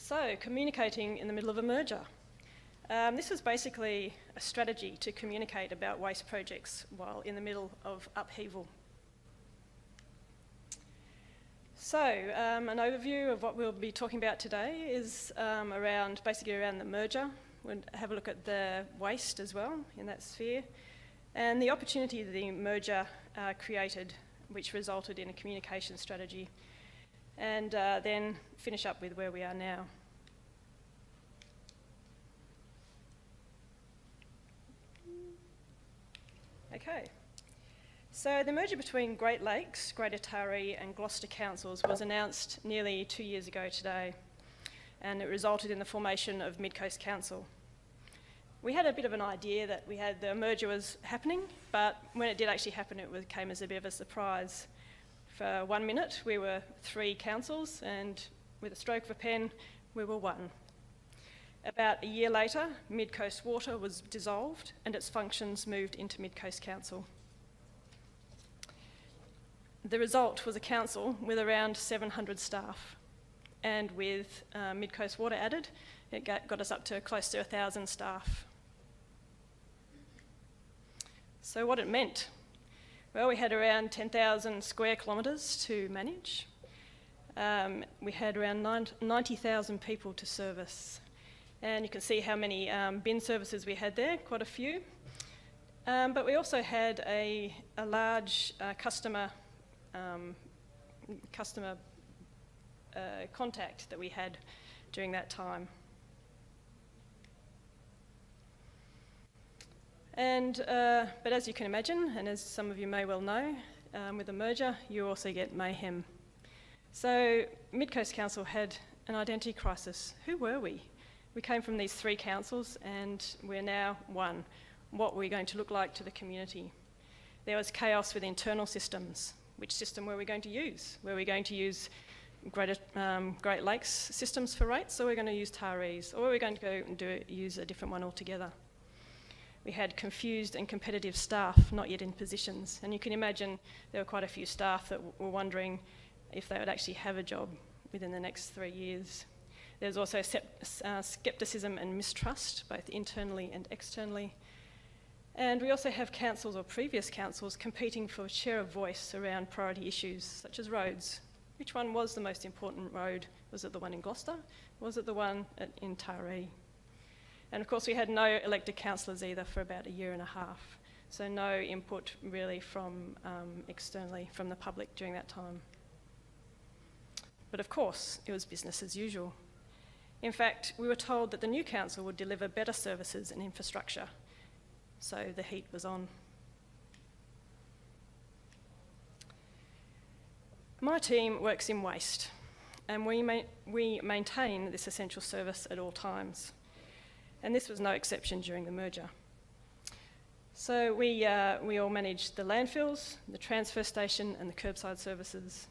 So, communicating in the middle of a merger. This was basically a strategy to communicate about waste projects while in the middle of upheaval. So, an overview of what we'll be talking about today is basically around the merger. We'll have a look at the waste as well in that sphere, and the opportunity that the merger created, which resulted in a communication strategy, and then finish up with where we are now. Okay. So the merger between Great Lakes, Greater Taree and Gloucester councils was announced nearly 2 years ago today, and it resulted in the formation of MidCoast Council. We had a bit of an idea that the merger was happening, but when it did actually happen, it came as a bit of a surprise. For 1 minute, we were 3 councils, and with a stroke of a pen, we were 1. About a year later, MidCoast Water was dissolved, and its functions moved into MidCoast Council. The result was a council with around 700 staff, and with MidCoast Water added, it got us up to close to 1,000 staff. So what it meant? Well, we had around 10,000 square kilometres to manage. We had around 90,000 people to service. And you can see how many bin services we had there, quite a few. But we also had a large customer contact that we had during that time. But as you can imagine, and as some of you may well know, with a merger, you also get mayhem. So MidCoast Council had an identity crisis. Who were we? We came from these 3 councils, and we're now 1. What were we going to look like to the community? There was chaos with internal systems. Which system were we going to use? Were we going to use Great Lakes systems for rates, or were we going to use Taree's, or were we going to go and use a different one altogether? We had confused and competitive staff not yet in positions, and you can imagine there were quite a few staff that were wondering if they would actually have a job within the next 3 years. There's also scepticism and mistrust, both internally and externally. And we also have councils or previous councils competing for share of voice around priority issues such as roads. Which one was the most important road? Was it the one in Gloucester? Was it the one in Taree? And of course we had no elected councillors either for about 1.5 years. So no input really from externally from the public during that time. But of course it was business as usual. In fact, we were told that the new council would deliver better services and infrastructure. So the heat was on. My team works in waste, and we maintain this essential service at all times. And this was no exception during the merger. So we all managed the landfills, the transfer station and the curbside services.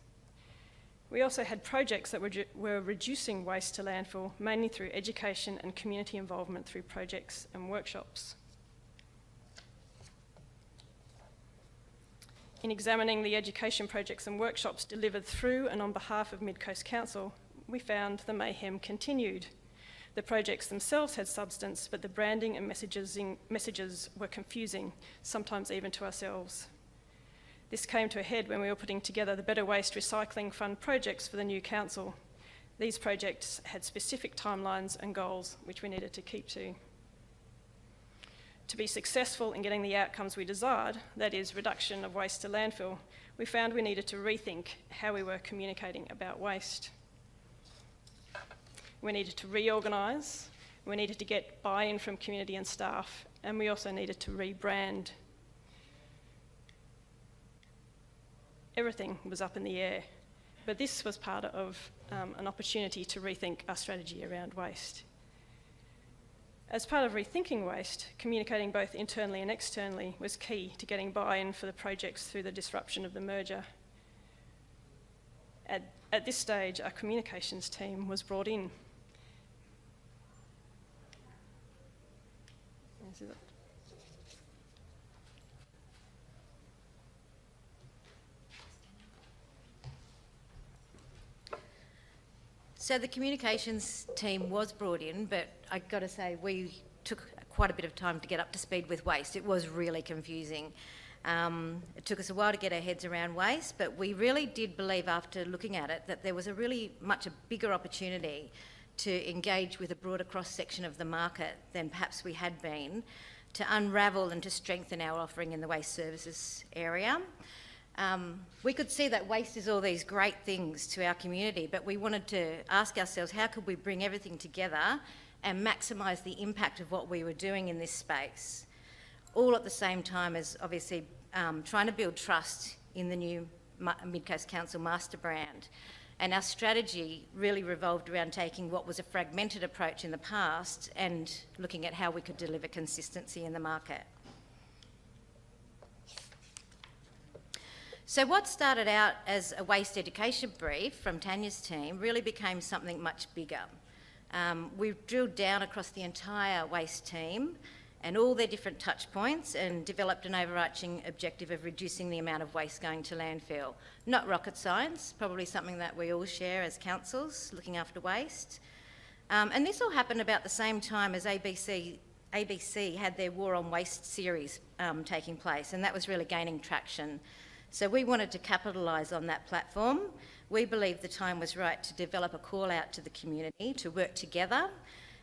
We also had projects that were reducing waste to landfill, mainly through education and community involvement through projects and workshops. In examining the education projects and workshops delivered through and on behalf of MidCoast Council, we found the mayhem continued. The projects themselves had substance, but the branding and messages were confusing, sometimes even to ourselves. This came to a head when we were putting together the Better Waste Recycling Fund projects for the new council. These projects had specific timelines and goals which we needed to keep to. To be successful in getting the outcomes we desired, that is, reduction of waste to landfill, we found we needed to rethink how we were communicating about waste. We needed to reorganise, we needed to get buy-in from community and staff, and we also needed to rebrand. Everything was up in the air, but this was part of an opportunity to rethink our strategy around waste. As part of rethinking waste, communicating both internally and externally was key to getting buy-in for the projects through the disruption of the merger. At this stage, our communications team was brought in. So the communications team was brought in, but I've got to say we took quite a bit of time to get up to speed with waste. It was really confusing. It took us a while to get our heads around waste, but we really did believe after looking at it that there was a bigger opportunity to engage with a broader cross-section of the market than perhaps we had been, to unravel and to strengthen our offering in the waste services area. We could see that waste is all these great things to our community, but we wanted to ask ourselves, how could we bring everything together and maximise the impact of what we were doing in this space, all at the same time as obviously trying to build trust in the new MidCoast Council master brand. And our strategy really revolved around taking what was a fragmented approach in the past and looking at how we could deliver consistency in the market. So what started out as a waste education brief from Tania's team really became something much bigger. We've drilled down across the entire waste team and all their different touch points and developed an overarching objective of reducing the amount of waste going to landfill. Not rocket science, probably something that we all share as councils looking after waste. And this all happened about the same time as ABC had their War on Waste series taking place, and that was really gaining traction. So we wanted to capitalise on that platform. We believed the time was right to develop a call out to the community to work together,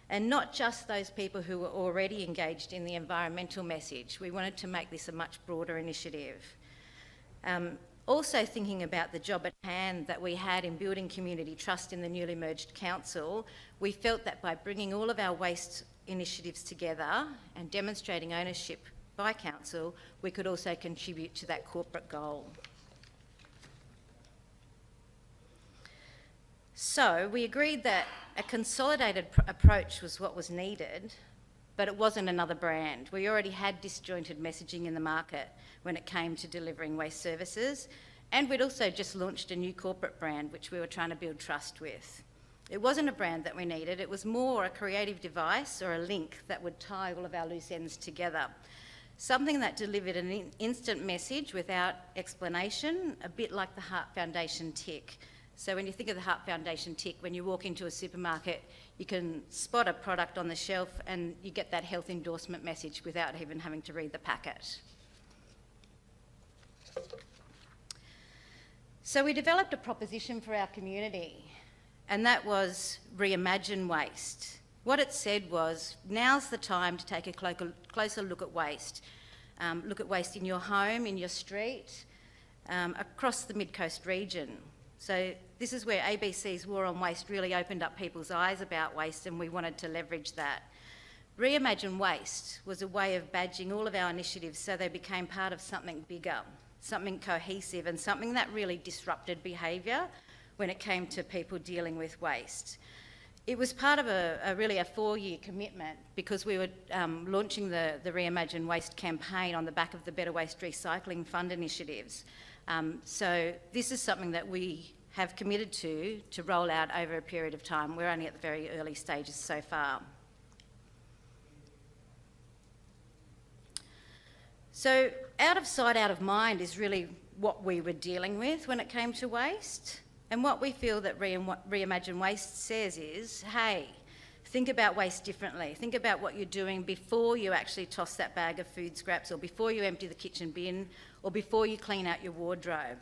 and not just those people who were already engaged in the environmental message. We wanted to make this a much broader initiative. Also thinking about the job at hand that we had in building community trust in the newly merged council, we felt that by bringing all of our waste initiatives together and demonstrating ownership by council, we could also contribute to that corporate goal. So we agreed that a consolidated approach was what was needed, but it wasn't another brand. We already had disjointed messaging in the market when it came to delivering waste services, and we'd also just launched a new corporate brand which we were trying to build trust with. It wasn't a brand that we needed, it was more a creative device or a link that would tie all of our loose ends together. Something that delivered an instant message without explanation, a bit like the Heart Foundation tick. So when you think of the Heart Foundation tick, when you walk into a supermarket, you can spot a product on the shelf and you get that health endorsement message without even having to read the packet. So we developed a proposition for our community, and that was reimagine waste. What it said was, now's the time to take a closer look at waste. Look at waste in your home, in your street, across the MidCoast region. So this is where ABC's War on Waste really opened up people's eyes about waste, and we wanted to leverage that. Reimagine Waste was a way of badging all of our initiatives so they became part of something bigger, something cohesive, and something that really disrupted behaviour when it came to people dealing with waste. It was part of really a 4-year commitment because we were launching the Reimagine Waste campaign on the back of the Better Waste Recycling Fund initiatives. So this is something that we have committed to roll out over a period of time. We're only at the very early stages so far. So out of sight, out of mind is really what we were dealing with when it came to waste. And what we feel that Reimagine Waste says is, hey, think about waste differently. Think about what you're doing before you actually toss that bag of food scraps, or before you empty the kitchen bin, or before you clean out your wardrobe.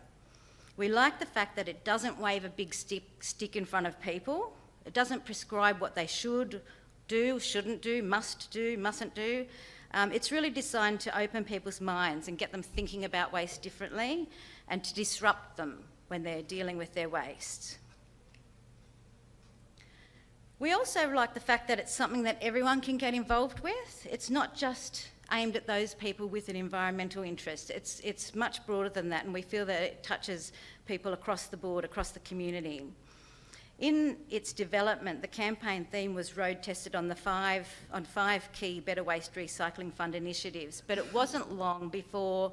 We like the fact that it doesn't wave a big stick in front of people. It doesn't prescribe what they should do, shouldn't do, mustn't do. It's really designed to open people's minds and get them thinking about waste differently and to disrupt them when they're dealing with their waste. We also like the fact that it's something that everyone can get involved with. It's not just aimed at those people with an environmental interest. It's much broader than that, and we feel that it touches people across the board, across the community. In its development, the campaign theme was road tested on five key Better Waste Recycling Fund initiatives, but it wasn't long before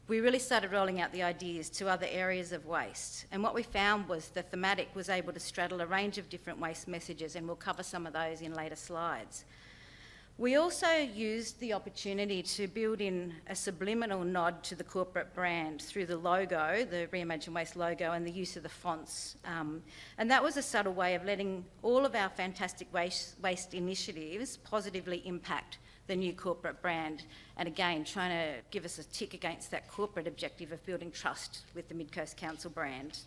we really started rolling out the ideas to other areas of waste. And what we found was the thematic was able to straddle a range of different waste messages, and we'll cover some of those in later slides. We also used the opportunity to build in a subliminal nod to the corporate brand through the logo, the Reimagine Waste logo, and the use of the fonts. And that was a subtle way of letting all of our fantastic waste initiatives positively impact the new corporate brand. And again, trying to give us a tick against that corporate objective of building trust with the MidCoast Council brand.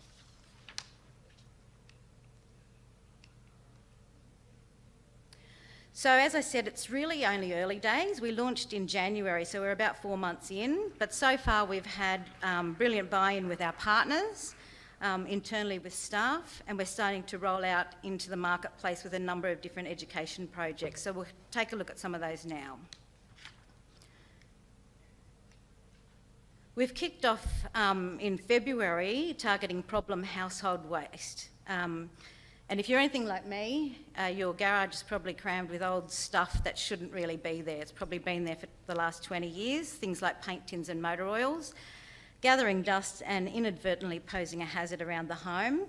So as I said, it's really only early days. We launched in January, so we're about 4 months in, but so far we've had brilliant buy-in with our partners, internally with staff, and we're starting to roll out into the marketplace with a number of different education projects. So we'll take a look at some of those now. We've kicked off in February targeting problem household waste. And if you're anything like me, your garage is probably crammed with old stuff that shouldn't really be there. It's probably been there for the last 20 years, things like paint tins and motor oils, gathering dust and inadvertently posing a hazard around the home.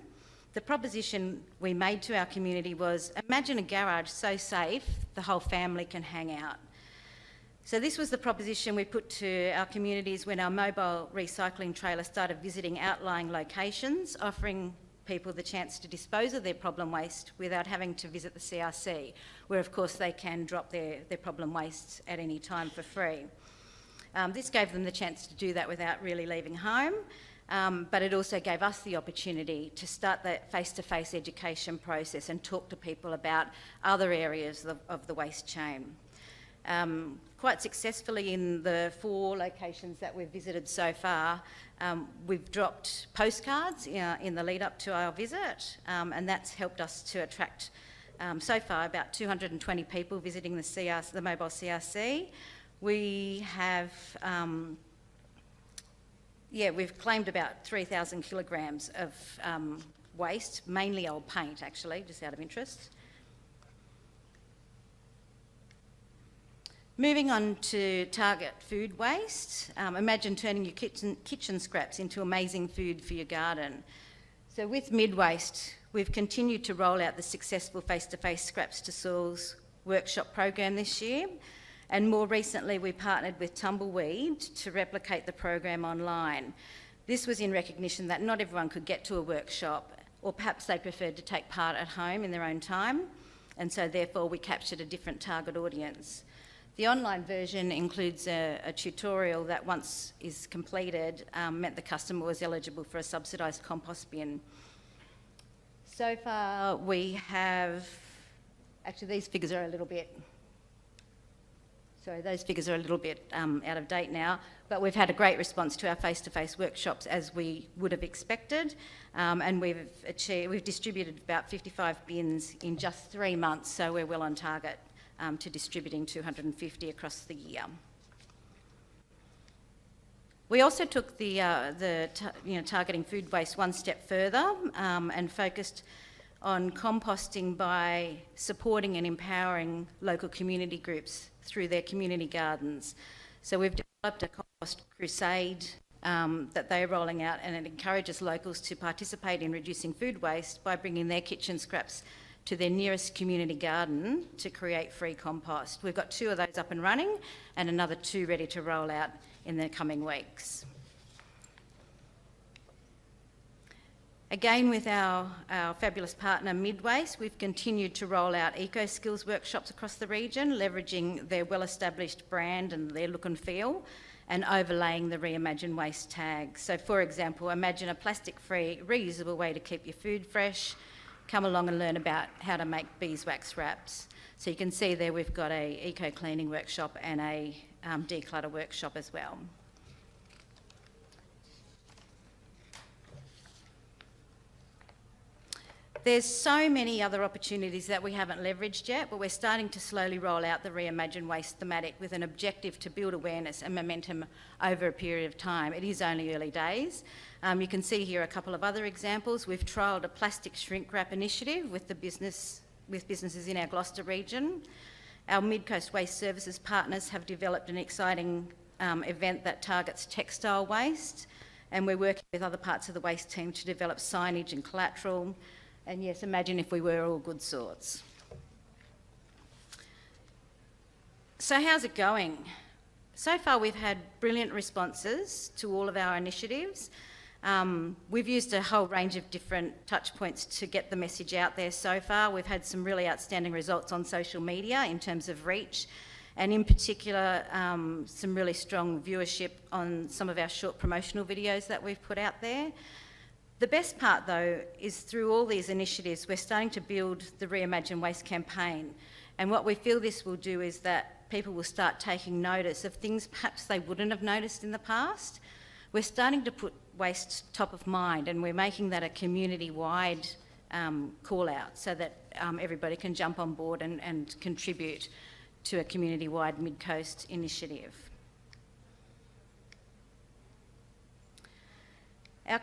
The proposition we made to our community was, imagine a garage so safe the whole family can hang out. So this was the proposition we put to our communities when our mobile recycling trailer started visiting outlying locations, offering people the chance to dispose of their problem waste without having to visit the CRC, where of course they can drop their problem waste at any time for free. This gave them the chance to do that without really leaving home, but it also gave us the opportunity to start that face-to-face education process and talk to people about other areas of the waste chain. Quite successfully in the 4 locations that we've visited so far, we've dropped postcards in the lead up to our visit, and that's helped us to attract so far about 220 people visiting the mobile CRC. We have, we've claimed about 3,000 kilograms of waste, mainly old paint actually, just out of interest. Moving on to target food waste, imagine turning your kitchen scraps into amazing food for your garden. So with Mid-Waste, we've continued to roll out the successful face-to-face Scraps to Soils workshop program this year, and more recently we partnered with Tumbleweed to replicate the program online. This was in recognition that not everyone could get to a workshop, or perhaps they preferred to take part at home in their own time, and so therefore we captured a different target audience. The online version includes a tutorial that, once is completed, meant the customer was eligible for a subsidised compost bin. So far we have, actually these figures are a little bit, sorry, those figures are a little bit out of date now, but we've had a great response to our face-to-face workshops, as we would have expected, and we've distributed about 55 bins in just 3 months, so we're well on target to distributing 250 across the year. We also took targeting food waste one step further and focused on composting by supporting and empowering local community groups through their community gardens. So we've developed a compost crusade that they're rolling out, and it encourages locals to participate in reducing food waste by bringing their kitchen scraps to their nearest community garden to create free compost. We've got 2 of those up and running and another 2 ready to roll out in the coming weeks. Again, with our fabulous partner Mid-Waste, we've continued to roll out eco-skills workshops across the region, leveraging their well-established brand and their look and feel, and overlaying the Reimagine Waste tag. So for example, imagine a plastic-free, reusable way to keep your food fresh. Come along and learn about how to make beeswax wraps. So you can see there we've got a eco-cleaning workshop and a declutter workshop as well. There's so many other opportunities that we haven't leveraged yet, but we're starting to slowly roll out the Reimagine Waste thematic with an objective to build awareness and momentum over a period of time. It is only early days. You can see here a couple of other examples. We've trialled a plastic shrink wrap initiative with businesses in our Gloucester region. Our MidCoast Waste Services partners have developed an exciting event that targets textile waste, and we're working with other parts of the waste team to develop signage and collateral. And yes, imagine if we were all good sorts. So how's it going? So far we've had brilliant responses to all of our initiatives. We've used a whole range of different touch points to get the message out there so far. We've had some really outstanding results on social media in terms of reach, and in particular some really strong viewership on some of our short promotional videos that we've put out there. The best part though is through all these initiatives we're starting to build the Reimagine Waste campaign, and what we feel this will do is that people will start taking notice of things perhaps they wouldn't have noticed in the past. We're starting to put waste top of mind, and we're making that a community-wide call out so that everybody can jump on board and contribute to a community-wide MidCoast initiative. Our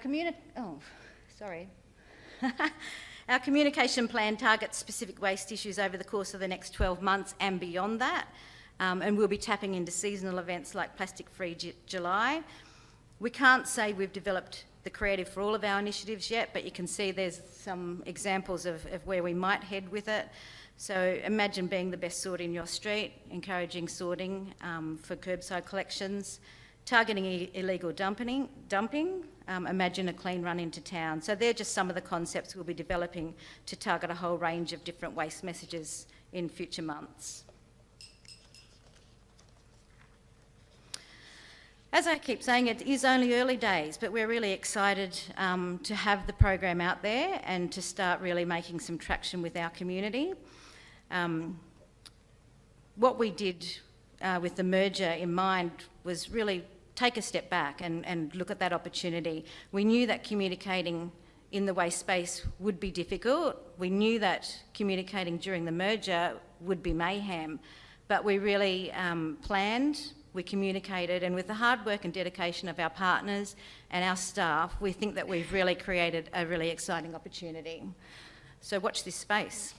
communication plan targets specific waste issues over the course of the next 12 months and beyond that, and we'll be tapping into seasonal events like Plastic Free July. We can't say we've developed the creative for all of our initiatives yet, but you can see there's some examples of where we might head with it. So imagine being the best sort in your street, encouraging sorting for curbside collections, targeting illegal dumping, imagine a clean run into town. So they're just some of the concepts we'll be developing to target a whole range of different waste messages in future months. As I keep saying, it is only early days, but we're really excited to have the program out there and to start really making some traction with our community. What we did with the merger in mind was really take a step back and look at that opportunity. We knew that communicating in the waste space would be difficult. We knew that communicating during the merger would be mayhem, but we really planned, we communicated, and with the hard work and dedication of our partners and our staff, we think that we've really created a really exciting opportunity. So watch this space.